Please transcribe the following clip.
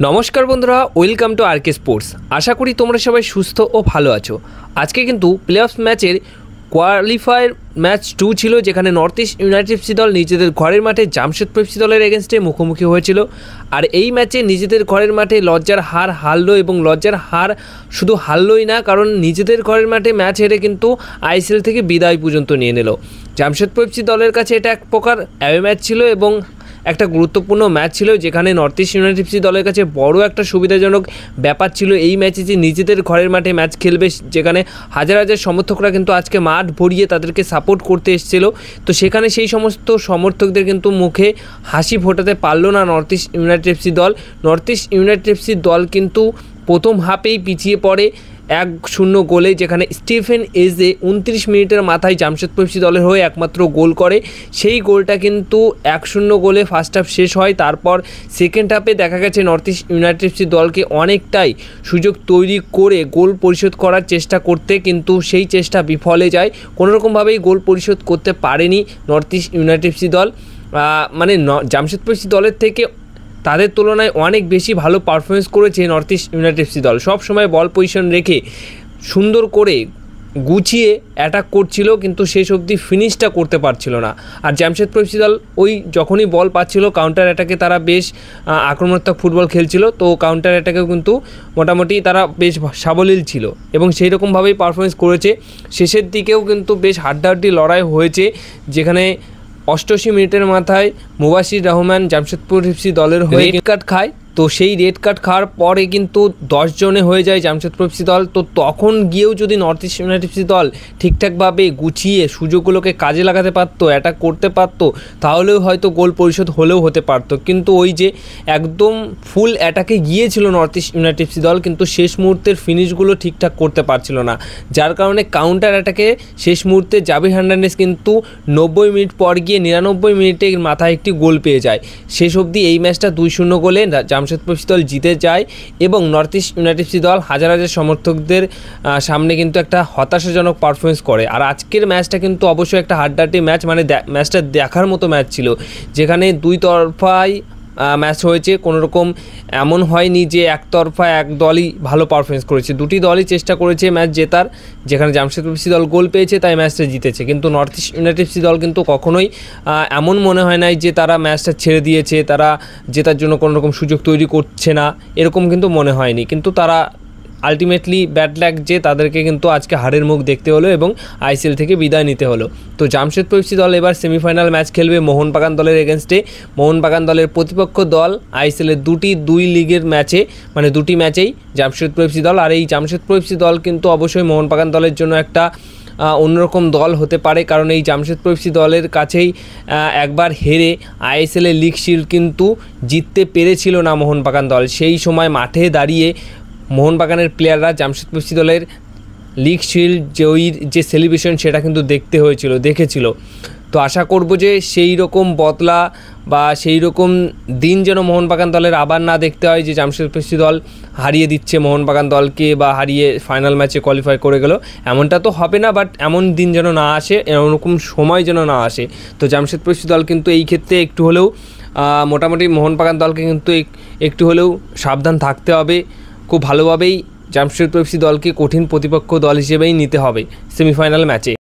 নমস্কার বন্ধুরা, welcome to আরকে sports. আশা করি তোমরা সবাই সুস্থ ও ভালো আছো। আজকে কিন্তু প্লেঅফস ম্যাচের কোয়ালিফায়ার ম্যাচ 2 ছিল, যেখানে নর্থ ইস্ট ইউনাইটেড এফসি দল নিজেদের ঘরের মাঠে জামশেদপুর এফসি দলের এগেনস্টে মুখোমুখি হয়েছিল। আর এই ম্যাচে নিজেদের ঘরের মাঠে লজ্জার হার হারলো, এবং লজ্জার হার শুধু হারলোই না, কারণ নিজেদের ঘরের মাঠে ম্যাচ হেরে কিন্তু আইএসএল থেকে বিদায় পর্যন্ত নিয়ে নিল। জামশেদপুর এফসি দলের কাছে এটা এক প্রকার অ্যাওয়ে ম্যাচ ছিল এবং একটা গুরুত্বপূর্ণ ম্যাচ ছিল, যেখানে নর্থ ইস্ট ইউনাইটেড এফসি দলের কাছে বড় একটা সুবিধাজনক ব্যাপার ছিল এই ম্যাচে যে নিজেদের ঘরের মাঠে ম্যাচ খেলবে, যেখানে হাজার হাজার সমর্থকরা কিন্তু আজকে মাঠ ভরিয়ে তাদেরকে সাপোর্ট করতে এসেছিল। তো সেখানে সেই সমস্ত সমর্থকদের কিন্তু মুখে হাসি ফোটাতে পারলো না নর্থ ইস্ট ইউনাইটেড এফসি দল। নর্থ ইস্ট ইউনাইটেড এফসি দল কিন্তু প্রথম হাফেই পিছিয়ে পড়ে 1-0 গোলে, যেখানে স্টিফেন এজে 29 মিনিটের মাথায় জামশেদপুর এফসি দলের হয়ে একমাত্র গোল করে। সেই গোলটা কিন্তু 1-0 গোলে ফার্স্ট হাফ শেষ হয়। তারপর সেকেন্ড হাফে দেখা গেছে নর্থ ইস্ট ইউনাইটেড এফসি দলকে অনেকটাই সুযোগ তৈরি করে গোল পরিশোধ করার চেষ্টা করতে, কিন্তু সেই চেষ্টা বিফলে যায়। কোনোরকমভাবেই গোল পরিশোধ করতে পারেনি নর্থ ইস্ট ইউনাইটেড এফসি দল। জামশেদপুর এফসি দলের থেকে তাদের তুলনায় অনেক বেশি ভালো পারফরমেন্স করেছে নর্থ ইস্ট ইউনাইটেড এফসি দল। সব সময় বল পজিশন রেখে সুন্দর করে গুছিয়ে অ্যাটাক করছিল, কিন্তু শেষ অবধি ফিনিশটা করতে পারছিল না। আর জামশেদপুর এফসি দল ওই যখনই বল পাচ্ছিল কাউন্টার অ্যাটাকে তারা বেশ আক্রমণাত্মক ফুটবল খেলছিল, তো কাউন্টার অ্যাটাকেও কিন্তু মোটামুটি তারা বেশ সাবলীল ছিল এবং সেই রকমভাবেই পারফরমেন্স করেছে। শেষের দিকেও কিন্তু বেশ হাড্ডাহাড্ডি লড়াই হয়েছে, যেখানে 88 মিনিটের মাথায় মুবাশির রহমান জামশেদপুর এফসি দলের হয়ে রেড কার্ড খায়। তো সেই রেড কার্ড খাওয়ার পরে কিন্তু 10 জনে হয়ে যায় জামশেদপুর এফসি দল। তো তখন গিয়েও যদি নর্থ ইস্ট ইউনাইটেড এফসি দল ঠিকঠাকভাবে গুছিয়ে সুযোগগুলোকে কাজে লাগাতে পারতো, অ্যাটাক করতে পারতো, তাহলেও হয়তো গোল পরিশোধ হলেও হতে পারতো। কিন্তু ওই যে একদম ফুল অ্যাটাকে গিয়েছিল নর্থ ইস্ট ইউনাইটেড এফসি দল, কিন্তু শেষ মুহূর্তের ফিনিশগুলো ঠিকঠাক করতে পারছিল না, যার কারণে কাউন্টার অ্যাটাকে শেষ মুহূর্তে জাবির হার্নান্দেজ কিন্তু 90 মিনিট পর গিয়ে 99 মিনিটের মাথায় একটি গোল পেয়ে যায়। শেষ অবধি এই ম্যাচটা 2-0 গোলে জামশেদপুর এফসি দল জিতে যায় এবং নর্থ ইস্ট ইউনাইটেড এফসি দল হাজার হাজার সমর্থকদের সামনে কিন্তু একটা হতাশাজনক পারফরমেন্স করে। আর আজকের ম্যাচটা কিন্তু অবশ্যই একটা হাড্ডাহাড্ডি ম্যাচ, মানে ম্যাচটা দেখার মতো ম্যাচ ছিল, যেখানে দুই তরফাই ম্যাচ হয়েছে। কোনোরকম এমন হয়নি যে একতরফা এক দলই ভালো পারফরমেন্স করেছে, দুটি দলই চেষ্টা করেছে ম্যাচ জেতার। যেখানে জামশেদপুর এফসি দল গোল পেয়েছে তাই ম্যাচটা জিতেছে, কিন্তু নর্থ ইস্ট ইউনাইটেড এফসি দল কিন্তু কখনোই এমন মনে হয় নাই যে তারা ম্যাচটা ছেড়ে দিয়েছে, তারা জেতার জন্য কোনোরকম সুযোগ তৈরি করছে না, এরকম কিন্তু মনে হয়নি। কিন্তু তারা আলটিমেটলি ব্যাড লাক যে তাদেরকে কিন্তু আজকে হারের মুখ দেখতে হলো এবং আইএসএল থেকে বিদায় নিতে হলো। তো জামশেদপুর এফসি দল এবার সেমিফাইনাল ম্যাচ খেলবে মোহনবাগান দলের এগেনস্টে। মোহনবাগান দলের প্রতিপক্ষ দল আইএসএলের দুই লিগের ম্যাচে, মানে দুটি ম্যাচেই জামশেদপুর এফসি দল। আর এই জামশেদপুর এফসি দল কিন্তু অবশ্যই মোহনবাগান দলের জন্য একটা অন্যরকম দল হতে পারে, কারণ এই জামশেদপুর এফসি দলের কাছেই একবার হেরে আইএসএলের লিগ শিল্ড কিন্তু জিততে পেরেছিল না মোহনবাগান দল। সেই সময় মাঠে দাঁড়িয়ে মোহনবাগানের প্লেয়াররা জামশেদপুর এফসি দলের লিগ শিল্ড জয়ীর যে সেলিব্রেশন সেটা কিন্তু দেখেছিল। তো আশা করব যে সেই রকম বদলা বা সেই রকম দিন যেন মোহনবাগান দলের আবার না দেখতে হয়, যে জামশেদপুর এফসি দল হারিয়ে দিচ্ছে মোহনবাগান দলকে বা হারিয়ে ফাইনাল ম্যাচে কোয়ালিফাই করে গেল, এমনটা তো হবে না। বাট এমন দিন যেন না আসে, এরকম সময় যেন না আসে। তো জামশেদপুর এফসি দল কিন্তু এই ক্ষেত্রে একটু হলেও মোটামুটি মোহনবাগান দলকে কিন্তু একটু হলেও সাবধান থাকতে হবে। খুব ভালোভাবেই জামশেদপুর এফসি দলকে কঠিন প্রতিপক্ষ দল হিসেবেই নিতে হবে সেমিফাইনাল ম্যাচে।